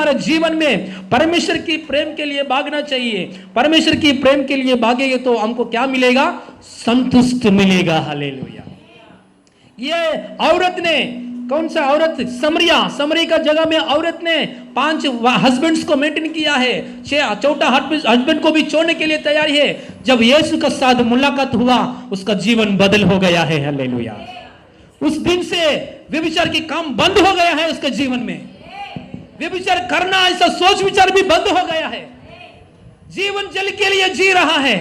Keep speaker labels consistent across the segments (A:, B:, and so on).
A: हमारे जीवन में परमेश्वर की प्रेम के लिए भागना चाहिए। परमेश्वर की प्रेम के लिए भागेंगे तो हमको क्या मिलेगा? संतुष्ट मिलेगा। हालेलुया। ये औरत ने, कौन सा औरत? समरी का जगह में औरत ने 5 हस्बैंड्स को मेंटेन किया है, चौथा हस्बैंड को भी छोड़ने के लिए तैयार है। जब यीशु के साथ मुलाकात हुआ, उसका जीवन बदल हो गया है। हालेलुया। उस दिन से व्यभिचार की काम बंद हो गया है उसके जीवन में। व्यभिचार करना, ऐसा सोच विचार भी बंद हो गया है। जीवन जल के लिए जी रहा है,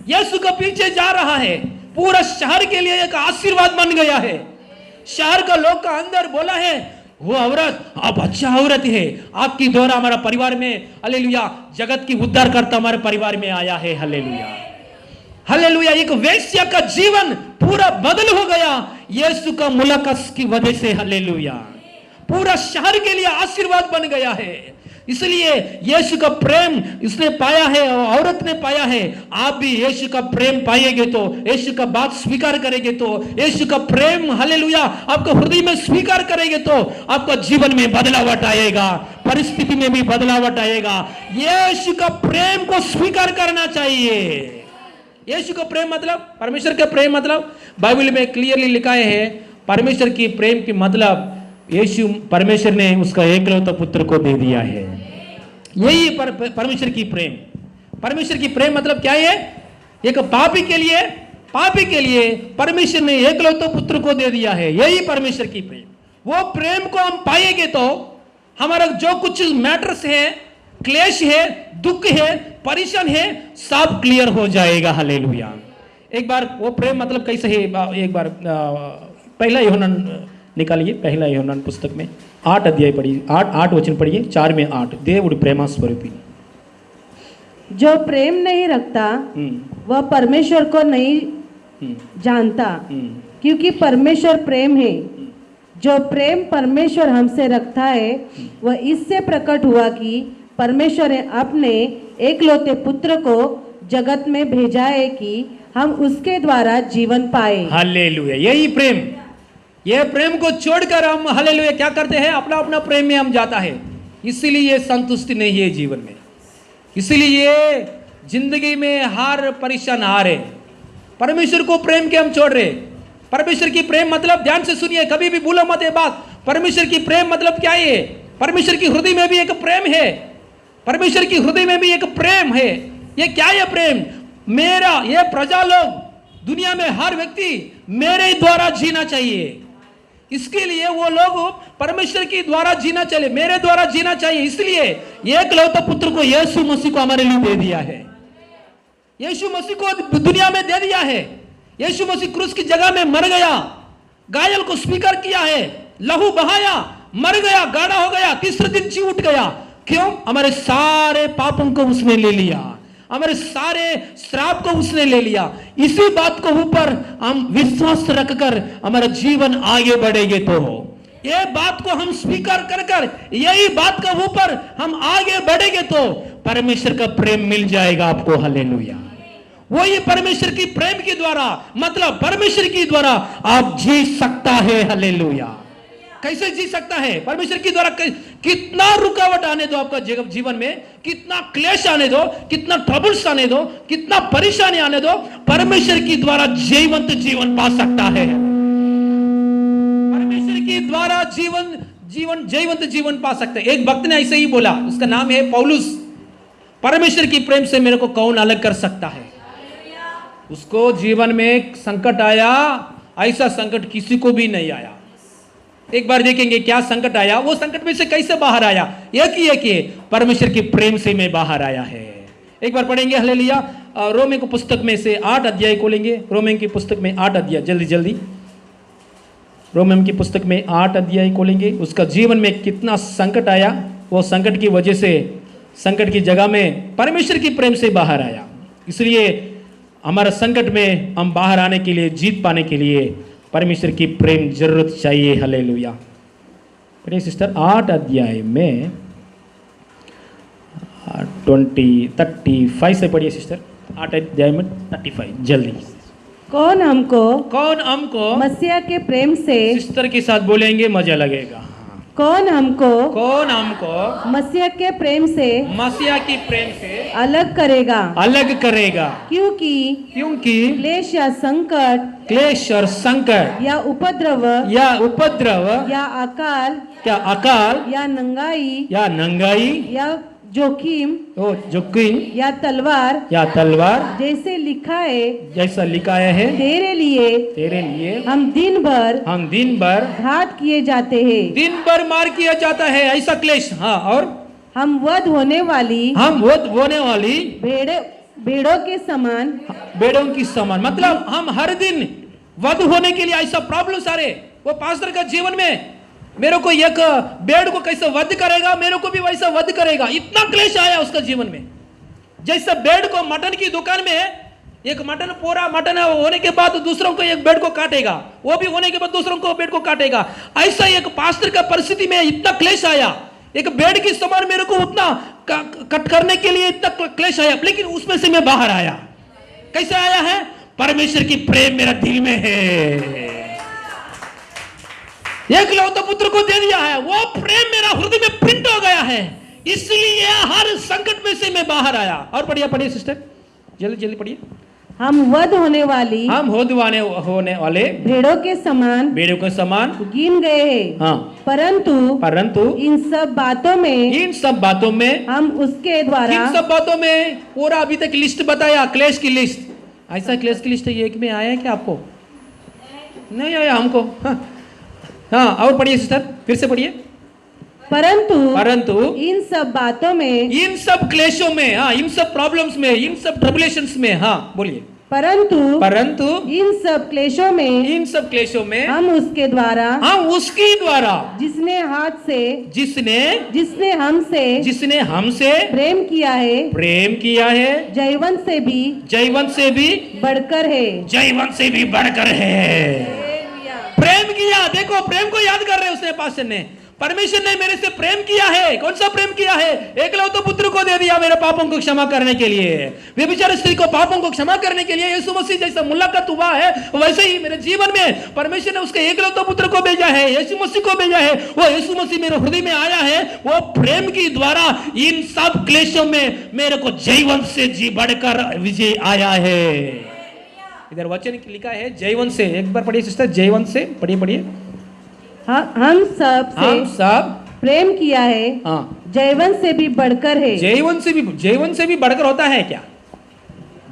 A: यीशु के पीछे जा रहा है। पूरा शहर के लिए एक आशीर्वाद बन गया है। शहर का लोग का अंदर बोला है, वो औरत आप अच्छा औरत है, आपकी द्वारा हमारा परिवार में, हालेलुया, जगत की उद्धार करता हमारे परिवार में आया है। Hallelujah, hallelujah. एक वेश्या का जीवन पूरा बदल हो गया यीशु का मुलाकात की वजह से। हालेलुया। पूरा शहर के लिए आशीर्वाद बन गया है। इसलिए यीशु का प्रेम उसने पाया है और औरत ने पाया है। आप भी यीशु का प्रेम पाएंगे तो, यीशु का बात स्वीकार करेंगे तो, यीशु का प्रेम, हालेलुया, आपको हृदय में स्वीकार करेंगे तो आपका जीवन में बदलावट आएगा, परिस्थिति में भी बदलावट आएगा। यीशु का प्रेम को स्वीकार करना चाहिए। यीशु का प्रेम मतलब, परमेश्वर का प्रेम मतलब, बाइबल में क्लियरली लिखा है परमेश्वर की प्रेम की मतलब यीशु, परमेश्वर ने उसका एकलौता पुत्र को दे दिया है। यही परमेश्वर की प्रेम। परमेश्वर की प्रेम मतलब क्या है? एक पापी के लिए परमेश्वर ने एकलौता पुत्र को दे दिया है। यही परमेश्वर की प्रेम। वो प्रेम को हम पाएंगे तो हमारा जो कुछ मैटर्स है, क्लेश है, दुख है, परेशान है, सब क्लियर हो जाएगा। हालेलुया। एक बार वो प्रेम मतलब कैसे है? एक बार पहला यूहन्ना निकालिए, पहला यूहन्ना पुस्तक में 8 अध्याय पढ़िए, 8 वचन पढ़िए, 4 में 8। దేవుడు ప్రేమ స్వరూపి।
B: जो प्रेम नहीं रखता वह परमेश्वर को नहीं जानता, क्योंकि परमेश्वर प्रेम है। जो प्रेम परमेश्वर हमसे रखता है वह इससे प्रकट हुआ कि परमेश्वर ने अपने एकलौते पुत्र को जगत में भेजा है कि हम उसके द्वारा जीवन पाए।
A: हालेलुया। यही प्रेम। ये प्रेम को छोड़कर हम, हालेलुया, क्या करते हैं? अपना अपना प्रेम में हम जाता है। इसीलिए संतुष्टि नहीं है जीवन में। इसीलिए जिंदगी में हर परेशान आ रहे। परमेश्वर को प्रेम के हम छोड़ रहे। परमेश्वर की प्रेम मतलब, ध्यान से सुनिए, कभी भी भूलो मत ये बात। परमेश्वर की प्रेम मतलब क्या है? परमेश्वर की हृदय में भी एक प्रेम है। परमेश्वर की हृदय में भी एक प्रेम है। ये क्या है प्रेम? मेरा, ये प्रजा लोग, दुनिया में हर व्यक्ति मेरे द्वारा जीना चाहिए। इसके लिए वो लोग परमेश्वर की द्वारा जीना चाहिए, मेरे द्वारा जीना चाहिए। इसलिए एकलौता पुत्र को, यीशु मसीह को हमारे लिए दे दिया है। यीशु मसीह को दुनिया में दे दिया है। यीशु मसीह क्रूस की जगह में मर गया, घायल को स्वीकार किया है, लहू बहाया, मर गया, गाड़ा हो गया, तीसरे दिन जी उठ गया। क्यों? हमारे सारे पापों को उसने ले लिया, हमारे सारे श्राप को उसने ले लिया। इसी बात को ऊपर हम विश्वास रखकर हमारा जीवन आगे बढ़ेंगे तो, ये बात को हम स्वीकार कर यही बात का ऊपर हम आगे बढ़ेंगे तो परमेश्वर का प्रेम मिल जाएगा आपको। हालेलुया। वही परमेश्वर की प्रेम के द्वारा, मतलब परमेश्वर की द्वारा आप जी सकता है। हालेलुया। कैसे जी सकता है? परमेश्वर की द्वारा। कितना रुकावट आने दो आपका जीवन में, कितना क्लेश आने दो, कितना ट्रबल्स आने दो, कितना परेशानी आने दो, परमेश्वर की द्वारा जीवंत जीवन पा सकता है। परमेश्वर की द्वारा जीवंत जीवन पा सकते हैं। एक भक्त ने ऐसे ही बोला, उसका नाम है पौलुस। परमेश्वर की प्रेम से मेरे को कौन अलग कर सकता है? उसको जीवन में संकट आया, ऐसा संकट किसी को भी नहीं आया। एक बार देखेंगे क्या संकट आया, वो संकट में से कैसे बाहर आया। एक ही परमेश्वर के प्रेम से मैं बाहर आया है। एक बार पढ़ेंगे, हालेलुया, रोमे की पुस्तक में से 8 अध्याय खोलेंगे। रोमे की पुस्तक में 8 अध्याय, जल्दी रोमे की पुस्तक में 8 अध्याय खोलेंगे। उसका जीवन में कितना संकट आया, वो संकट की वजह से, संकट की जगह में परमेश्वर की प्रेम से बाहर आया। इसलिए हमारा संकट में हम बाहर आने के लिए, जीत पाने के लिए परमेश्वर की प्रेम जरूरत चाहिए। हालेलुया। पढ़िए सिस्टर, 8 अध्याय में 35 से पढ़िए सिस्टर। 8 अध्याय में 35 जल्दी।
B: कौन हमको मसीह के प्रेम से,
A: सिस्टर के साथ बोलेंगे मजा लगेगा।
B: कौन
A: हमको
B: मसीह के प्रेम से
A: मसीहा की प्रेम से
B: अलग करेगा, क्योंकि क्लेश या संकट या उपद्रव या अकाल या नंगाई या जोखिम या तलवार जैसा लिखा है तेरे लिए हम दिन भर घात किए जाते हैं,
A: दिन भर मार किया जाता है, ऐसा क्लेश। हाँ, और
B: हम वध होने वाली भेड़ों के समान,
A: मतलब हम हर दिन वध होने के लिए, ऐसा प्रॉब्लम सारे वो पास्टर का जीवन में, मेरे को एक भेड़ को कैसे वध करेगा, मेरे को भी वैसा वध करेगा, इतना क्लेश आया उसका जीवन में। जैसे भेड़ को मटन की दुकान में एक पूरा मटन होने के बाद दूसरों को एक भेड़ को काटेगा, वो भी होने के बाद दूसरों को भेड़ को काटेगा, ऐसा एक पास्टर का परिस्थिति में इतना क्लेश आया, एक भेड़ की समान मेरे को उतना कट करने के लिए इतना क्लेश आया, लेकिन उसमें से मैं बाहर आया। कैसे आया है? परमेश्वर की प्रेम मेरा दिल में है, एकलौता पुत्र को दे दिया है, वो प्रेम मेरा हृदय में प्रिंट हो गया है, इसलिए हर संकट में से मैं बाहर आया। और पढ़िए सिस्टर, जल्दी पढ़िए।
B: हम वध होने वाले भेड़ों के समान गिन गए हैं,
A: हाँ,
B: परंतु इन सब बातों में हम उसके द्वारा,
A: इन सब बातों में पूरा अभी तक लिस्ट बताया, क्लेश की लिस्ट। ऐसा क्लेश की लिस्ट एक में आया है क्या आपको? नहीं आया हमको। हाँ, और पढ़िए सिस्टर, फिर से पढ़िए। परंतु
B: इन सब बातों में,
A: इन सब क्लेशों में, हाँ, इन सब प्रॉब्लम्स में, इन सब ट्रबुलेशंस में, हाँ बोलिए।
B: परंतु इन सब क्लेशों में हम उसके द्वारा जिसने हमसे प्रेम किया है जयवंत से भी बढ़कर है।
A: प्रेम किया, देखो प्रेम को याद कर रहे उसने, पास्टर ने, परमेश्वर ने मेरे से प्रेम किया है। कौन सा प्रेम किया है? एकलौते पुत्र को दे दिया मेरे पापों को क्षमा करने के लिए, व्यभिचार स्त्री को पापों को क्षमा करने के लिए। यीशु मसीह जैसा मुलाकात हुआ है वैसे ही मेरे जीवन में परमेश्वर ने उसके एकलौते पुत्र को भेजा है, यीशु मसीह को भेजा है। वो यीशु मसीह मेरे हृदय में आया है, वो प्रेम की द्वारा इन सब क्लेशों में मेरे को जयवंत से जी बढ़कर विजय आया है। इधर वचन लिखा है जयवंत से, एक बार पढ़िए सिस्टर, जयवंत से पढ़िए।
B: हम सब प्रेम किया है,
A: हाँ,
B: जयवंत से भी बढ़कर है।
A: जयवंत से भी बढ़कर होता है क्या?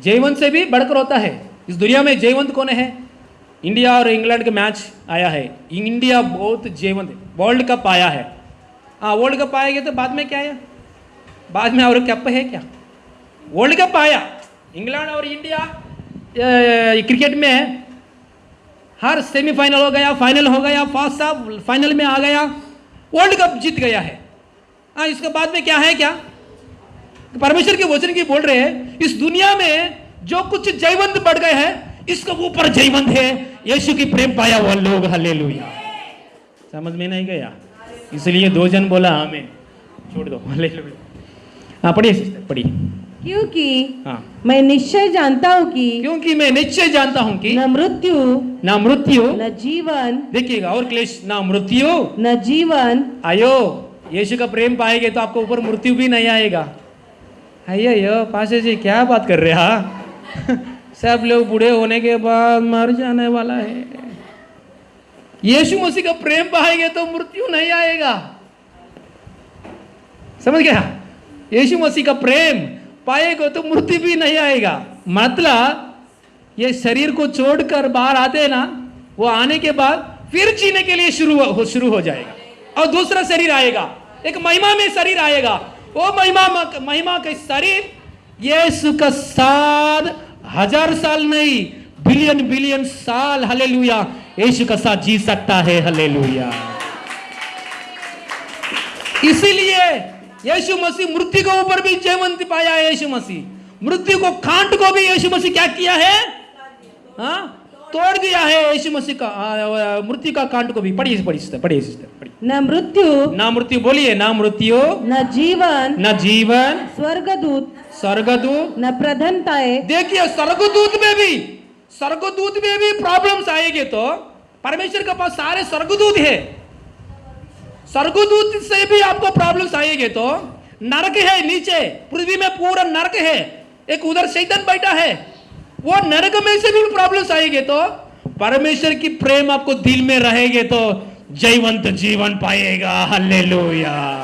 A: जयवंत से भी बढ़कर होता है। इस दुनिया में जयवंत कौन है? इंडिया और इंग्लैंड का मैच आया है, इंडिया बहुत जयवंत है। वर्ल्ड कप आया है, हाँ, वर्ल्ड कप आएगा तो बाद में क्या है? बाद में और कप है क्या? वर्ल्ड कप आया, इंग्लैंड और इंडिया क्रिकेट में हर सेमीफाइनल हो गया, फाइनल हो गया, फर्स्ट हाफ फाइनल में आ गया, वर्ल्ड कप जीत गया है। हाँ, इसके बाद में क्या है? क्या परमेश्वर के वचन की बोल रहे हैं, इस दुनिया में जो कुछ जयवंत बढ़ गए हैं, इसके ऊपर जयवंत है यीशु की प्रेम पाया हुआ लोग। हालेलुया। समझ में नहीं गया? इसलिए 2 जन बोला हमें छोड़ दो। हालेलुया। हाँ, पढ़िए सिस्टर, पढ़िए।
B: क्योंकि मैं निश्चय जानता हूँ कि न मृत्यु न जीवन,
A: देखिएगा, और क्लेश, ना मृत्यु
B: न जीवन।
A: आयो, यीशु का प्रेम पाएंगे तो आपको ऊपर मृत्यु भी नहीं आएगा। आइयो पास्टर जी क्या बात कर रहे हैं? हाँ, सब लोग बूढ़े होने के बाद मर जाने वाला है। यीशु मसीह का प्रेम पाएंगे तो मृत्यु नहीं आएगा। समझ गया? यीशु मसीह का प्रेम पाएगा तो मृत्यु भी नहीं आएगा। मतलब ये शरीर को छोड़कर बाहर आते हैं ना, वो आने के बाद फिर जीने के लिए शुरू हो जाएगा, और दूसरा शरीर आएगा, एक महिमा में शरीर आएगा। वो महिमा का शरीर यीशु का साथ 1000 साल नहीं, बिलियन साल, हालेलुया, यीशु का साथ जी सकता है। हालेलुया। इसीलिए यीशु मसीह मृत्यु के ऊपर भी जयवंत पाया है। यीशु मसीह मृत्यु को, कांट को भी यीशु मसीह क्या किया है? हाँ, तोड़ दिया है यीशु मसीह का, मृत्यु का कांट को भी। पढ़िए सिस्टर, पढ़िए।
B: न मृत्यु,
A: बोलिए, ना मृत्यु
B: न जीवन,
A: स्वर्गदूत
B: न प्रधानताएं।
A: देखिए, स्वर्गदूत में भी प्रॉब्लम्स आएंगे तो परमेश्वर के पास सारे स्वर्गदूत है। स्वर्गदूत से भी आपको प्रॉब्लम्स आएंगे तो नरक है, नीचे पृथ्वी में पूरा नरक है, एक उधर शैतान बैठा है, वो नरक में से भी प्रॉब्लम्स आएंगे तो परमेश्वर की प्रेम आपको दिल में रहेगे तो जयवंत जीवन पाएगा। हालेलुया।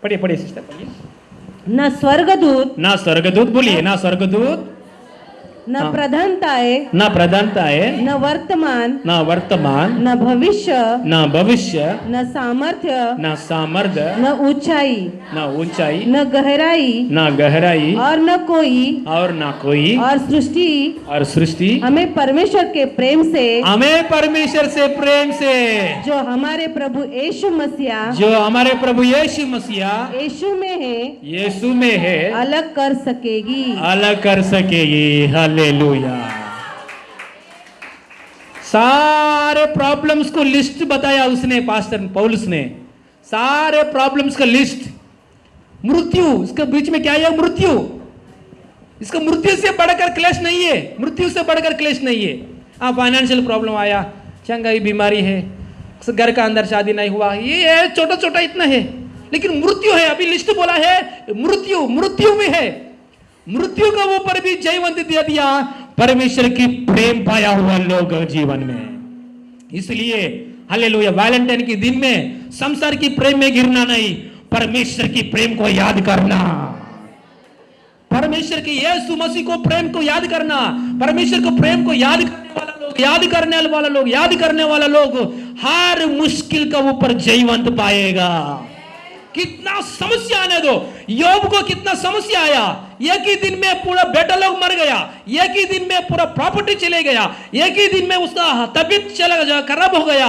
A: पढ़िए पढ़िए सिस्टर पढ़िए।
B: न स्वर्गदूत
A: बोलिए, ना स्वर्गदूत,
B: न प्रधानताएं,
A: ना प्रधानताएं,
B: न वर्तमान, न भविष्य, न सामर्थ्य,
A: न सामर्थ्य,
B: न ऊंचाई, न गहराई, और न कोई और सृष्टि हमें परमेश्वर के प्रेम से जो हमारे प्रभु यीशु मसीहा यीशु में है अलग कर सकेगी। हालेलुया। सारे प्रॉब्लम्स को लिस्ट बताया उसने, पास्टर पौलुस ने, सारे प्रॉब्लम्स का लिस्ट। मृत्यु, इसके बीच में क्या है? मृत्यु। इसका मृत्यु से बढ़कर क्लेश नहीं है, मृत्यु से बढ़कर क्लेश नहीं है। फाइनेंशियल प्रॉब्लम आया, चंगाई बीमारी है, घर का अंदर शादी नहीं हुआ, ये है छोटा छोटा इतना है, लेकिन मृत्यु है। अभी लिस्ट बोला है, मृत्यु में है, मृत्यु का ऊपर भी जयवंत दे दिया परमेश्वर की प्रेम पाया हुआ लोग जीवन में। इसलिए हालेलुया, वैलेंटाइन के दिन में संसार की प्रेम में गिरना नहीं, परमेश्वर की प्रेम को याद करना, परमेश्वर की यीशु मसीह को प्रेम को याद करना, परमेश्वर को प्रेम को याद करने वाला लोग हर मुश्किल का ऊपर जयवंत पाएगा। कितना समस्या आने दो, योब को कितना समस्या आया, एक ही दिन में पूरा बेटा लोग मर गया, एक ही दिन में पूरा प्रॉपर्टी चले गया, एक ही दिन में उसका तबीयत खराब हो गया,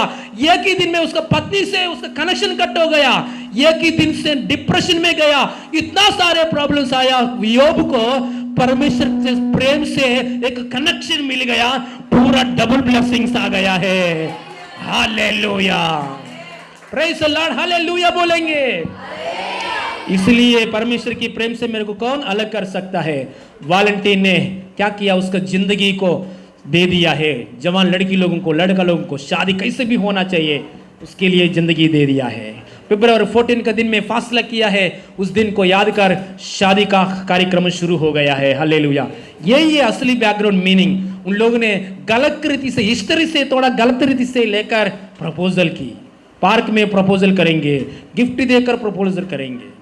B: एक ही दिन में उसका पत्नी से उसका कनेक्शन कट हो गया, एक ही दिन से डिप्रेशन में गया, इतना सारे प्रॉब्लम्स आया। योब को परमेश्वर से प्रेम से एक कनेक्शन मिल गया, पूरा डबल ब्लेसिंग्स आ गया है। Hallelujah, praise the Lord, hallelujah बोलेंगे। इसलिए परमेश्वर की प्रेम से मेरे को कौन अलग कर सकता है? वैलेंटाइन ने क्या किया? उसका जिंदगी को दे दिया है। जवान लड़की लोगों को, लड़का लोगों को शादी कैसे भी होना चाहिए उसके लिए जिंदगी दे दिया है। फरवरी 14 का दिन में फासला किया है, उस दिन को याद कर शादी का कार्यक्रम शुरू हो गया है। हालेलुया, यही असली बैकग्राउंड मीनिंग। उन लोगों ने गलत रीति से, हिस्ट्री से थोड़ा गलत रीति से लेकर प्रपोजल की। पार्क में प्रपोजल करेंगे, गिफ्ट देकर प्रपोजल करेंगे।